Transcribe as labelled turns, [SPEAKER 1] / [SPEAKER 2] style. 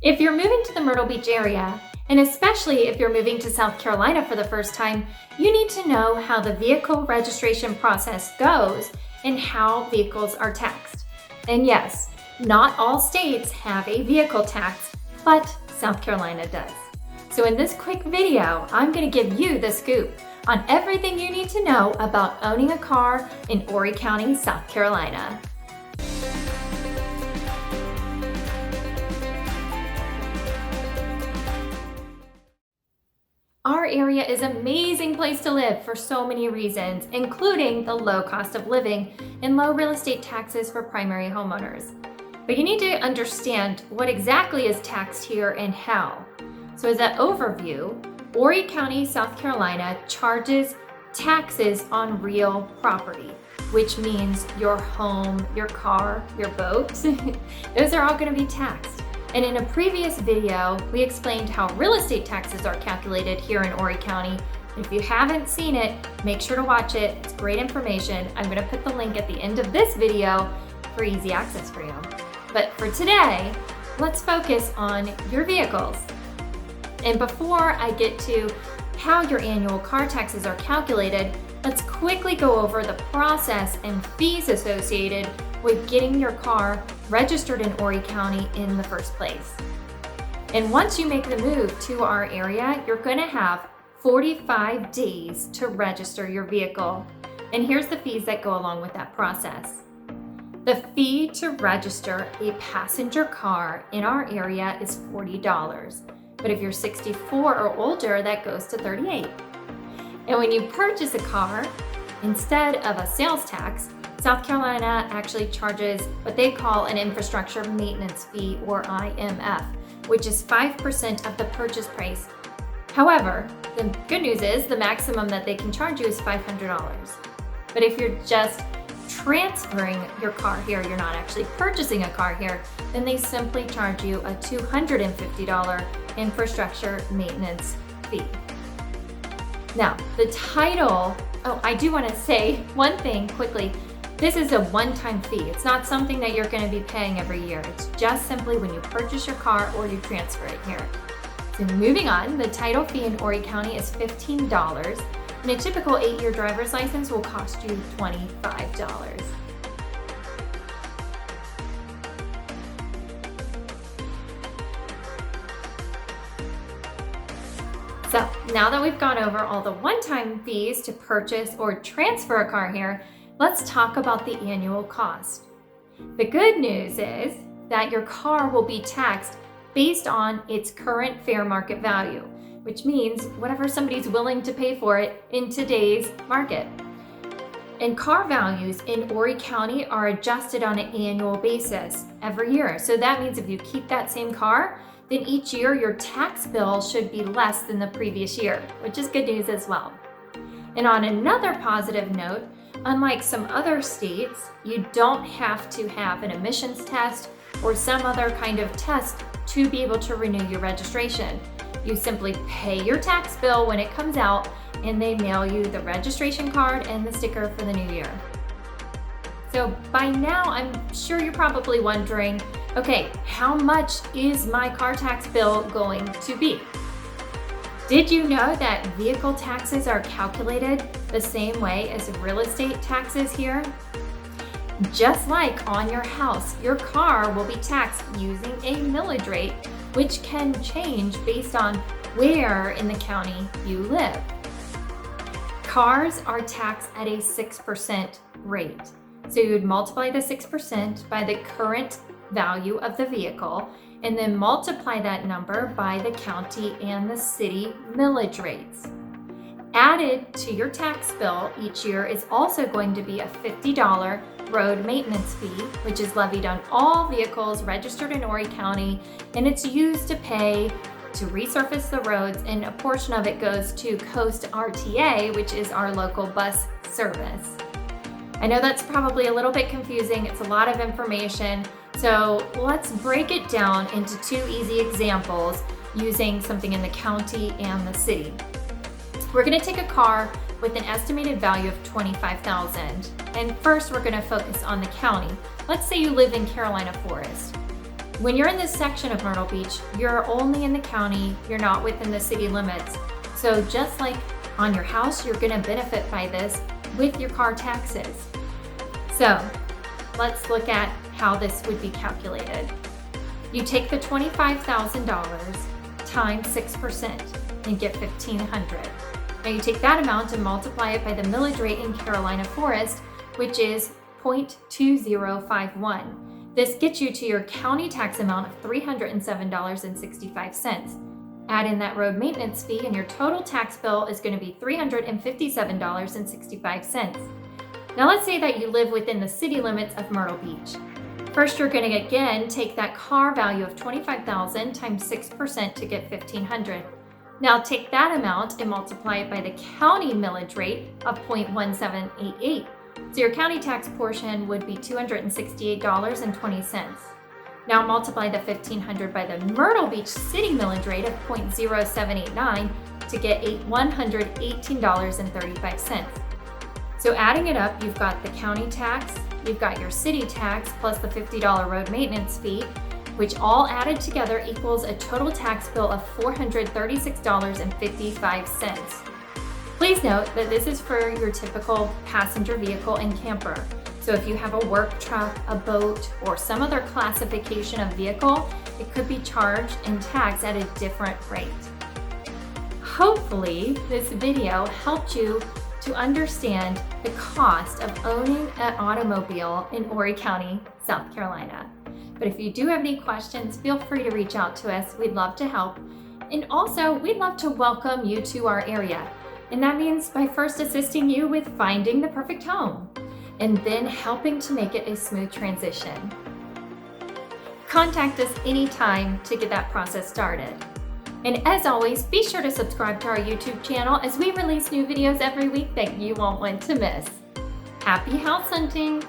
[SPEAKER 1] If you're moving to the Myrtle Beach area, and especially if you're moving to South Carolina for the first time, you need to know how the vehicle registration process goes and how vehicles are taxed. And yes, not all states have a vehicle tax, but South Carolina does. So in this quick video, I'm going to give you the scoop on everything you need to know about owning a car in Horry County, South Carolina. Our area is an amazing place to live for so many reasons, including the low cost of living and low real estate taxes for primary homeowners. But you need to understand what exactly is taxed here and how. So as an overview, Horry County, South Carolina charges taxes on real property, which means your home, your car, your boat, those are all going to be taxed. And in a previous video, we explained how real estate taxes are calculated here in Horry County. If you haven't seen it, make sure to watch it. It's great information. I'm going to put the link at the end of this video for easy access for you. But for today, let's focus on your vehicles. And before I get to how your annual car taxes are calculated, let's quickly go over the process and fees associated with getting your car registered in Horry County in the first place. And once you make the move to our area, you're going to have 45 days to register your vehicle. And here's the fees that go along with that process. The fee to register a passenger car in our area is $40. But if you're 64 or older, that goes to $38. And when you purchase a car, instead of a sales tax, South Carolina actually charges what they call an infrastructure maintenance fee, or IMF, which is 5% of the purchase price. However, the good news is the maximum that they can charge you is $500. But if you're just transferring your car here, you're not actually purchasing a car here, then they simply charge you a $250 infrastructure maintenance fee. Now, the title, I do want to say one thing quickly. This is a one-time fee. It's not something that you're going to be paying every year. It's just simply when you purchase your car or you transfer it here. So moving on, the title fee in Horry County is $15, and a typical 8-year driver's license will cost you $25. So now that we've gone over all the one-time fees to purchase or transfer a car here, let's talk about the annual cost. The good news is that your car will be taxed based on its current fair market value, which means whatever somebody's willing to pay for it in today's market. And car values in Horry County are adjusted on an annual basis every year. So that means if you keep that same car, then each year your tax bill should be less than the previous year, which is good news as well. And on another positive note, unlike some other states, you don't have to have an emissions test or some other kind of test to be able to renew your registration. You simply pay your tax bill when it comes out, and they mail you the registration card and the sticker for the new year. So by now, I'm sure you're probably wondering, okay, how much is my car tax bill going to be? Did you know that vehicle taxes are calculated the same way as real estate taxes here? Just like on your house, your car will be taxed using a millage rate, which can change based on where in the county you live. Cars are taxed at a 6% rate. So you would multiply the 6% by the current value of the vehicle, and then multiply that number by the county and the city millage rates. Added to your tax bill each year is also going to be a $50 road maintenance fee, which is levied on all vehicles registered in Horry County, and it's used to pay to resurface the roads, and a portion of it goes to Coast RTA, which is our local bus service. I know that's probably a little bit confusing. It's a lot of information. So let's break it down into two easy examples using something in the county and the city. We're going to take a car with an estimated value of $25,000. And first we're going to focus on the county. Let's say you live in Carolina Forest. When you're in this section of Myrtle Beach, you're only in the county, you're not within the city limits. So just like on your house, you're gonna benefit by this with your car taxes. So let's look at how this would be calculated. You take the $25,000 times 6% and get $1,500. Now you take that amount and multiply it by the millage rate in Carolina Forest, which is 0.2051. This gets you to your county tax amount of $307.65. Add in that road maintenance fee and your total tax bill is going to be $357.65. Now let's say that you live within the city limits of Myrtle Beach. First, you're going to again take that car value of $25,000 times 6% to get $1,500. Now take that amount and multiply it by the county millage rate of 0.1788. So your county tax portion would be $268.20. Now multiply the $1,500 by the Myrtle Beach city millage rate of 0.0789 to get $118.35. So adding it up, you've got the county tax, you've got your city tax plus the $50 road maintenance fee, which all added together equals a total tax bill of $436.55. Please note that this is for your typical passenger vehicle and camper. So if you have a work truck, a boat, or some other classification of vehicle, it could be charged and taxed at a different rate. Hopefully, this video helped you to understand the cost of owning an automobile in Horry County, South Carolina. But if you do have any questions, feel free to reach out to us. We'd love to help. And also, we'd love to welcome you to our area. And that means by first assisting you with finding the perfect home and then helping to make it a smooth transition. Contact us anytime to get that process started. And as always, be sure to subscribe to our YouTube channel as we release new videos every week that you won't want to miss. Happy house hunting!